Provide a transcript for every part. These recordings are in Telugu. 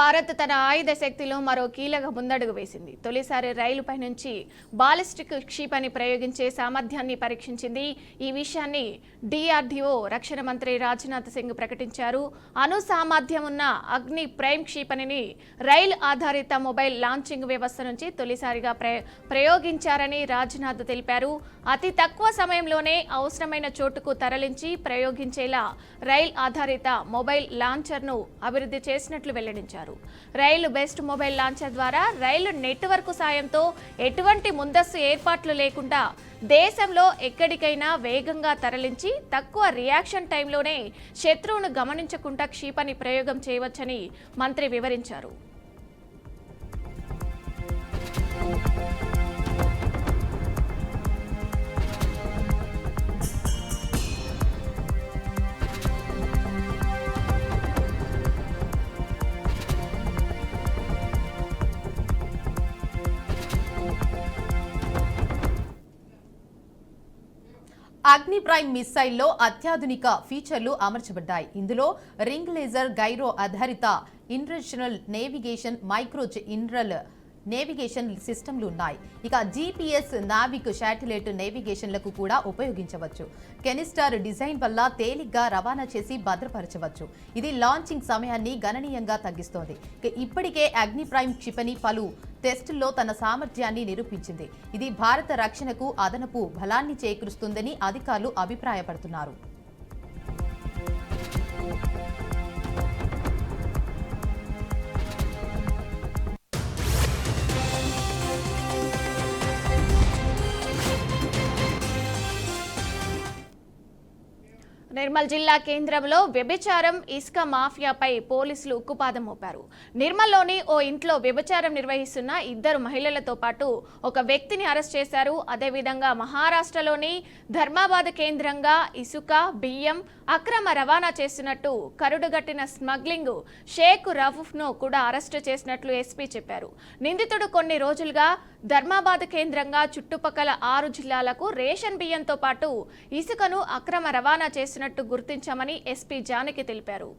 భారత్ తన ఆయుధ శక్తిలో మరో కీలక ముందడుగు వేసింది. తొలిసారి రైలుపై నుంచి బాలిస్టిక్ క్షిపణి ప్రయోగించే సామర్థ్యాన్ని పరీక్షించింది. ఈ విషయాన్ని డిఆర్డీఓ రక్షణ మంత్రి రాజ్నాథ్ సింగ్ ప్రకటించారు. అణు సామర్థ్యం ఉన్న అగ్ని ప్రైమ్ క్షిపణిని రైలు ఆధారిత మొబైల్ లాంచింగ్ వ్యవస్థ నుంచి తొలిసారిగా ప్రయోగించారని రాజ్నాథ్ తెలిపారు. అతి తక్కువ సమయంలోనే అవసరమైన చోటుకు తరలించి ప్రయోగించేలా రైల్ ఆధారిత మొబైల్ లాంచర్ను అభివృద్ధి చేసినట్లు వెల్లడించారు. రైలు బెస్ట్ మొబైల్ లాంచర్ ద్వారా రైలు నెట్వర్క్ సాయంతో ఎటువంటి ముందస్తు ఏర్పాట్లు లేకుండా దేశంలో ఎక్కడికైనా వేగంగా తరలించి తక్కువ రియాక్షన్ టైంలోనే శత్రువును గమనించకుండా క్షిపణి ప్రయోగం చేయవచ్చని మంత్రి వివరించారు. అగ్ని ప్రైమ్ మిస్సైల్లో అత్యాధునిక ఫీచర్లు అమర్చబడ్డాయి. ఇందులో రింగ్ లేజర్ గైరో ఆధారిత ఇంటర్నేషనల్ నేవిగేషన్ మైక్రో ఇన్రల్ నేవిగేషన్ సిస్టమ్లు ఉన్నాయి. ఇక జీపీఎస్ నావిక్ శాటిలైట్ నేవిగేషన్లకు కూడా ఉపయోగించవచ్చు. కెనిస్టర్ డిజైన్ వల్ల తేలిగ్గా రవాణా చేసి భద్రపరచవచ్చు. ఇది లాంచింగ్ సమయాన్ని గణనీయంగా తగ్గిస్తోంది. ఇప్పటికే అగ్ని ప్రైమ్ క్షిపణి పలు టెస్టుల్లో తన సామర్థ్యాన్ని నిరూపించింది. ఇది భారత రక్షణకు అదనపు బలాన్ని చేకూరుస్తుందని అధికారులు అభిప్రాయపడుతున్నారు. నిర్మల్ జిల్లా కేంద్రంలో వ్యభిచారం ఇసుక మాఫియాపై పోలీసులు ఉక్కుపాదం మోపారు. నిర్మల్లోని ఓ ఇంట్లో వ్యభిచారం నిర్వహిస్తున్న 2 మహిళలతో పాటు ఒక వ్యక్తిని అరెస్ట్ చేశారు. అదేవిధంగా మహారాష్ట్రలోని ధర్మాబాద్ కేంద్రంగా ఇసుక, బియ్యం అక్రమ రవాణా చేస్తున్నట్టు కరుడుగట్టిన స్మగ్లింగ్ షేక్ రఫూఫ్ను కూడా అరెస్టు చేసినట్లు ఎస్పీ చెప్పారు. నిందితుడు కొన్ని రోజులుగా ధర్మాబాద్ కేంద్రంగా చుట్టుపక్కల 6 జిల్లాలకు రేషన్ బియ్యంతో పాటు ఇసుకను అక్రమ రవాణా చేస్తున్నట్టు గుర్తించామని ఎస్పీ జానకి తెలిపారు.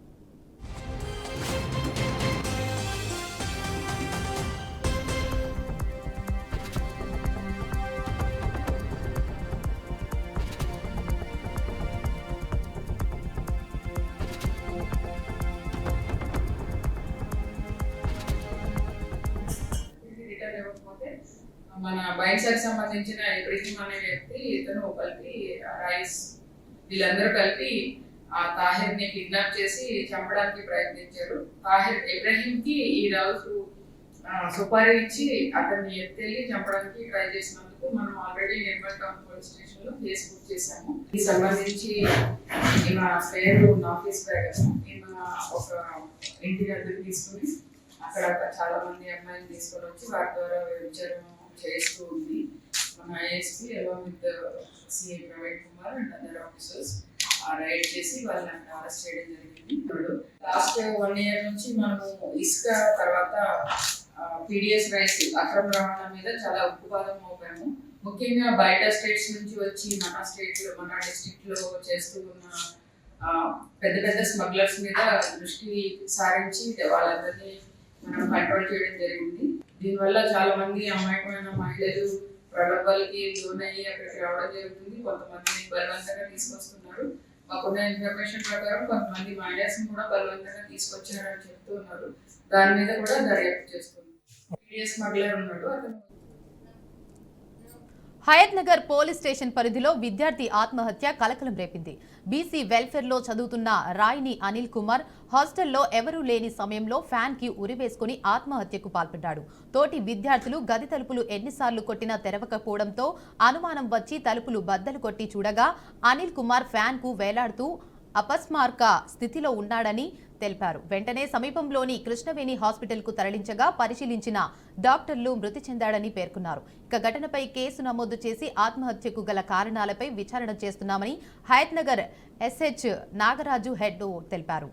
మన బైన్సర్ సంబంధించిన ఇబ్రహీం అనే వ్యక్తి, ఇతను కలిపి రైస్ వీళ్ళందరూ కలిపి ఆ తాహిర్ ని కిడ్నాప్ చేసి చంపడానికి ప్రయత్నించారు. ఇబ్రహీం కి ఈ రోజు సుపారీ ఇచ్చి అతన్ని ఎత్తెళ్ళి చంపడానికి ట్రై చేసినందుకు మనం already Nirmal town police station లో కేసు బుక్ చేశాము. దీనికి సంబంధించి ఈమె పేరు నాఫీస్ బ్యాగస్, ఈమె ఒక ఇంటి దగ్గర తీసుకుని అక్కడ చాలా మంది అమ్మాయిని తీసుకొని వచ్చి వారి ద్వారా వ్యభిచారం చేస్తూ ఉంది. మన ISP along with CI Praveen Kumar and other officers raid చేసి వాళ్ళని అక్కడ అరెస్ట్ చేయడం జరిగింది. లాస్ట్ 1 year నుంచి మనము ఇసుక తర్వాత పీడిఎస్ రైస్ అక్రమ రవాణా మీద చాలా ఉక్కుపాదం మోపాము. ముఖ్యంగా బయట స్టేట్స్ నుంచి వచ్చి మన డిస్ట్రిక్ట్ లో చేస్తూ ఉన్న పెద్ద పెద్ద స్మగ్లర్స్ మీద దృష్టి సారించి వాళ్ళందరినీ మనం కంట్రోల్ చేయడం జరిగింది. దీనివల్ల చాలా మంది అమాయకమైన మహిళలు ప్రలోభాలకి లోనయ్యి అక్కడికి రావడం జరుగుతుంది. కొంతమందిని బలవంతంగా తీసుకొస్తున్నారు. మాకున్న ఇన్ఫర్మేషన్ ప్రకారం కొంతమంది మైనర్స్ కూడా బలవంతంగా తీసుకొచ్చారని చెప్తూ ఉన్నారు. దాని మీద కూడా దర్యాప్తు చేస్తున్నారు. పీడిఎస్ స్మగ్లర్ ఉన్నాడు, అతను హయత్ నగర్ పోలీస్ స్టేషన్ పరిధిలో విద్యార్థి ఆత్మహత్య కలకలం రేపింది. బీసీ వెల్ఫేర్లో చదువుతున్న రాయిని అనిల్ కుమార్ హాస్టల్లో ఎవరూ లేని సమయంలో ఫ్యాన్ కి ఉరివేసుకుని ఆత్మహత్యకు పాల్పడ్డాడు. తోటి విద్యార్థులు గది తలుపులు ఎన్నిసార్లు కొట్టినా తెరవకపోవడంతో అనుమానం వచ్చి తలుపులు బద్దలు కొట్టి చూడగా అనిల్ కుమార్ ఫ్యాన్ కు వేలాడుతూ అపస్మారక స్థితిలో ఉన్నాడని తెలిపారు. వెంటనే సమీపంలోని కృష్ణవేణి హాస్పిటల్ కు తరలించగా పరిశీలించిన డాక్టర్లు మృతి చెందాడని పేర్కొన్నారు. ఇక ఘటనపై కేసు నమోదు చేసి ఆత్మహత్యకు గల కారణాలపై విచారణ చేస్తున్నామని హయత్ నగర్ ఎస్హెచ్ నాగరాజు హెడ్ తెలిపారు.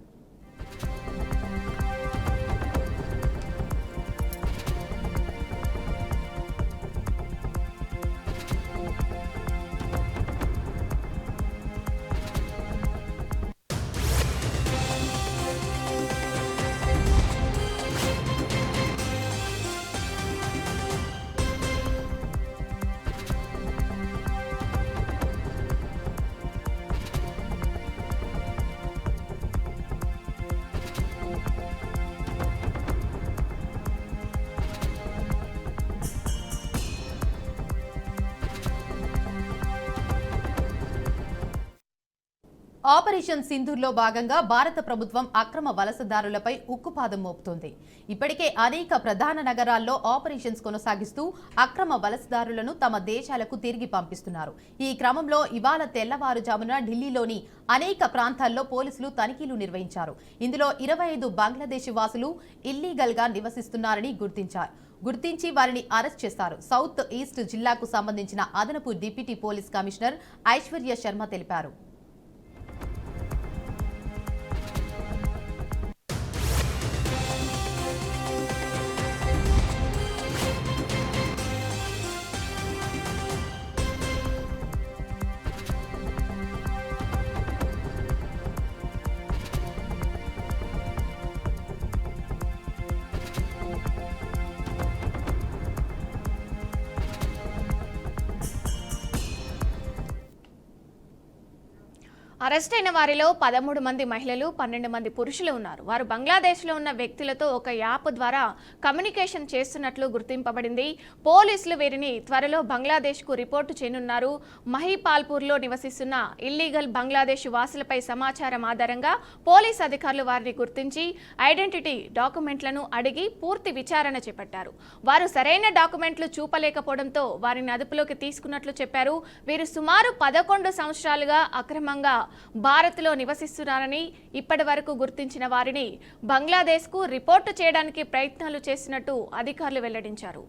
ఆపరేషన్ సింధూర్లో భాగంగా భారత ప్రభుత్వం అక్రమ వలసదారులపై ఉక్కుపాదం మోపుతోంది. ఇప్పటికే అనేక ప్రధాన నగరాల్లో ఆపరేషన్స్ కొనసాగిస్తూ అక్రమ వలసదారులను తమ దేశాలకు తిరిగి పంపిస్తున్నారు. ఈ క్రమంలో ఇవాళ తెల్లవారుజామున ఢిల్లీలోని అనేక ప్రాంతాల్లో పోలీసులు తనిఖీలు నిర్వహించారు. ఇందులో 25 బంగ్లాదేశీ వాసులు ఇల్లీగల్ గా నివసిస్తున్నారని గుర్తించి వారిని అరెస్ట్ చేశారు. సౌత్ ఈస్ట్ జిల్లాకు సంబంధించిన అదనపు deputy police commissioner Aishwarya Sharma తెలిపారు. అరెస్ట్ అయిన వారిలో 13 మంది మహిళలు, 12 మంది పురుషులు ఉన్నారు. వారు బంగ్లాదేశ్లో ఉన్న వ్యక్తులతో ఒక యాప్ ద్వారా కమ్యూనికేషన్ చేస్తున్నట్లు గుర్తింపబడింది. పోలీసులు వీరిని త్వరలో బంగ్లాదేశ్కు రిపోర్టు చేయనున్నారు. మహిపాల్పూర్లో నివసిస్తున్న ఇల్లీగల్ బంగ్లాదేశ్ వాసులపై సమాచారం ఆధారంగా పోలీస్ అధికారులు వారిని గుర్తించి ఐడెంటిటీ డాక్యుమెంట్లను అడిగి పూర్తి విచారణ చేపట్టారు. వారు సరైన డాక్యుమెంట్లు చూపలేకపోవడంతో వారిని అదుపులోకి తీసుకున్నట్లు చెప్పారు. వీరు సుమారు 11 సంవత్సరాలుగా అక్రమంగా భారత్లో నివసిస్తున్నారని, ఇప్పటి వరకు గుర్తించిన వారిని బంగ్లాదేశ్కు రిపోర్టు చేయడానికి ప్రయత్నాలు చేసినట్టు అధికారులు వెల్లడించారు.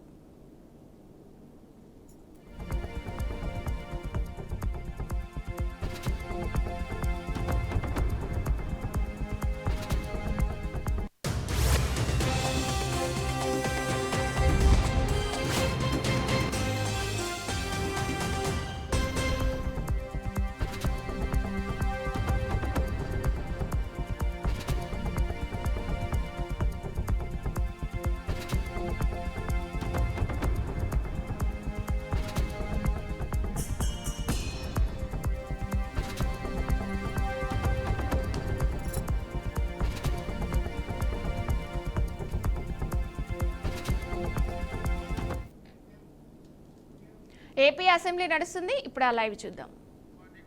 ఏపీ అసెంబ్లీ నడుస్తుంది. ఇప్పుడు ఆ లైవ్ చూద్దాం.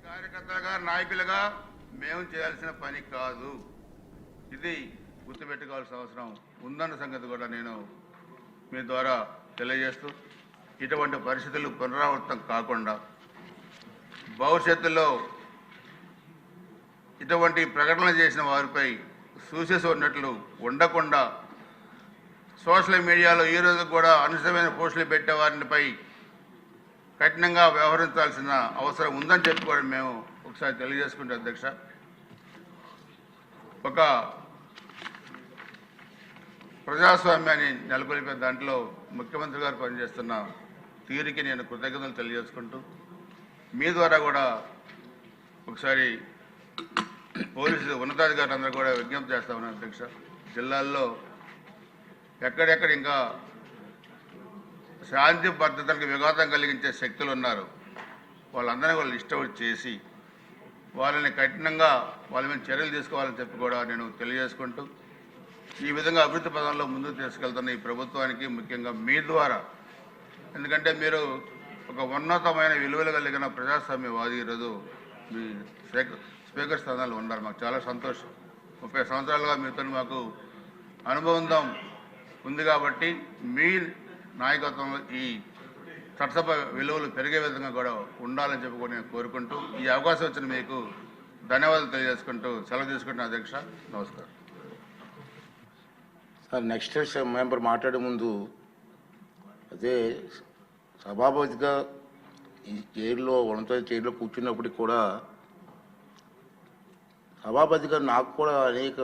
కార్యకర్తలుగా, నాయకులుగా మేము చేయాల్సిన పని కాదు. ఇది గుర్తుపెట్టుకోవాల్సిన అవసరం ఉందన్న సంగతి కూడా నేను మీ ద్వారా తెలియజేస్తూ, ఇటువంటి పరిస్థితులు పునరావృతం కాకుండా భవిష్యత్తులో ఇటువంటి ప్రకటనలు చేసిన వారిపై సూసెస్ ఉన్నట్లు ఉండకుండా సోషల్ మీడియాలో ఈరోజు కూడా అనుచితమైన పోస్టులు పెట్టే వారిపై కఠినంగా వ్యవహరించాల్సిన అవసరం ఉందని చెప్పి కూడా మేము ఒకసారి తెలియజేసుకుంటే, అధ్యక్ష, ఒక ప్రజాస్వామ్యాన్ని నెలకొల్పే దాంట్లో ముఖ్యమంత్రి గారు పనిచేస్తున్న తీరుకి నేను కృతజ్ఞతలు తెలియజేసుకుంటూ, మీ ద్వారా కూడా ఒకసారి పోలీసు ఉన్నతాధికారులందరూ కూడా విజ్ఞప్తి చేస్తా ఉన్నాను, అధ్యక్ష. జిల్లాల్లో ఎక్కడెక్కడ ఇంకా శాంతి భద్రతలకు విఘాతం కలిగించే శక్తులు ఉన్నారు, వాళ్ళందరినీ కూడా లిస్ట్ అవుట్ చేసి వాళ్ళని కఠినంగా వాళ్ళ మీద చర్యలు తీసుకోవాలని చెప్పి కూడా నేను తెలియజేసుకుంటూ, ఈ విధంగా అభివృద్ధి పదంలో ముందుకు తీసుకెళ్తున్న ఈ ప్రభుత్వానికి ముఖ్యంగా మీ ద్వారా, ఎందుకంటే మీరు ఒక ఉన్నతమైన విలువలు కలిగిన ప్రజాస్వామ్యవాది, ఈరోజు మీ స్పీకర్ స్థానాలు ఉన్నారు. మాకు చాలా సంతోషం. 30 సంవత్సరాలుగా మీతో మాకు అనుబంధం ఉంది కాబట్టి మీ నాయకత్వంలో ఈ చట్టసభ విలువలు పెరిగే విధంగా కూడా ఉండాలని చెప్పి కూడా నేను కోరుకుంటూ, ఈ అవకాశం వచ్చిన మీకు ధన్యవాదాలు తెలియజేసుకుంటూ సెలవు తీసుకుంటున్నా, అధ్యక్ష. నమస్కారం. సార్, నెక్స్ట్ మెంబర్ మాట్లాడే ముందు, అదే సభాపతిగా ఈ చైర్లో ఉన్నత చైర్లో కూర్చున్నప్పటికి కూడా సభాపతిగా నాకు కూడా అనేక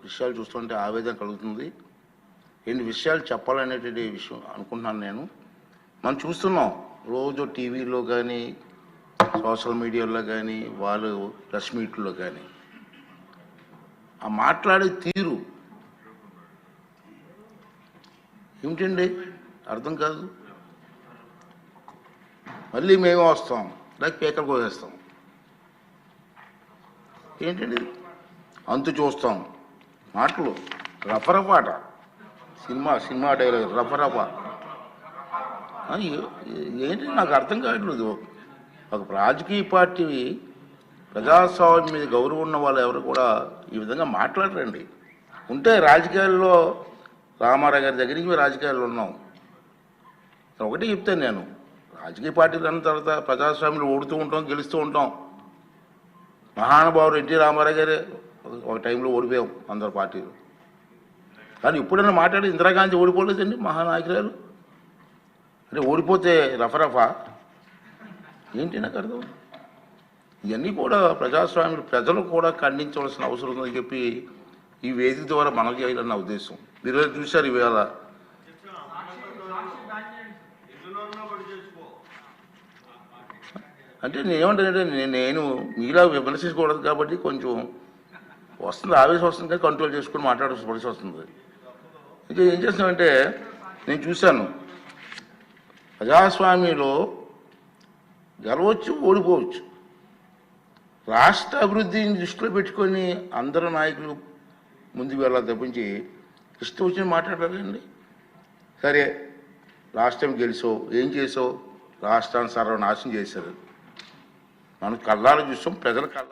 విషయాలు చూస్తుంటే ఆవేదన కలుగుతుంది. ఎన్ని విషయాలు చెప్పాలనేటువంటి విషయం అనుకుంటున్నాను నేను. మనం చూస్తున్నాం రోజు టీవీలో కానీ సోషల్ మీడియాలో కానీ వాళ్ళు ప్రెస్ మీట్లో కానీ ఆ మాట్లాడే తీరు ఏమిటండి అర్థం కాదు. మళ్ళీ మేము వస్తాం, లేక పేకలు కోసేస్తాం. ఏంటండి అంతు చూస్తాం మాటలు రఫరఫాట, సినిమా డైలాగ్ రఫరఫ. ఏంటి నాకు అర్థం కావట్లేదు. ఒక రాజకీయ పార్టీ ప్రజాస్వామ్యం మీద గౌరవం ఉన్న వాళ్ళు ఎవరు కూడా ఈ విధంగా మాట్లాడరండి. ఉంటే రాజకీయాల్లో రామారావు గారి దగ్గరికి మేము రాజకీయాల్లో ఉన్నాం. ఒకటి చెప్తాను నేను, రాజకీయ పార్టీలు అన్న తర్వాత ప్రజాస్వామ్యంలో ఓడుతూ ఉంటాం, గెలుస్తూ ఉంటాం. మహానుభావుడు ఎన్టీ రామారావు గారే ఒక టైంలో ఓడిపోయాం అందరు పార్టీలు. కానీ ఇప్పుడైనా మాట్లాడి ఇందిరాగాంధీ ఓడిపోలేదండి మహానాయకురాలు. అంటే ఓడిపోతే రఫరఫా ఏంటి నాకు అర్థం. ఇవన్నీ కూడా ప్రజాస్వామ్యం ప్రజలు కూడా ఖండించవలసిన అవసరం ఉందని చెప్పి ఈ వేదిక ద్వారా మనం చేయాలన్న ఉద్దేశం. మీరు చూశారు ఇవాళ అంటే నేనేమంటానంటే నేను మీలా విమర్శించకూడదు కాబట్టి కొంచెం వస్తుంది, ఆవేశం వస్తుంది, కానీ కంట్రోల్ చేసుకుని మాట్లాడాల్సిన పరిస్థితి వస్తుంది. ఇంకా ఏం చేస్తామంటే నేను చూశాను ప్రజాస్వామ్యంలో గెలవచ్చు, ఓడిపోవచ్చు. రాష్ట్ర అభివృద్ధిని దృష్టిలో పెట్టుకొని అందరు నాయకులు ముందుకు వెళ్ళాలి తప్పించి ఇష్టం వచ్చి మాట్లాడాలండి. సరే రాష్ట్రం గెలిచావు, ఏం చేసావు? రాష్ట్రాన్ని సర్వనాశనం చేశారు. మనం కళ్ళాలు చూస్తాం, ప్రజల కళ్ళ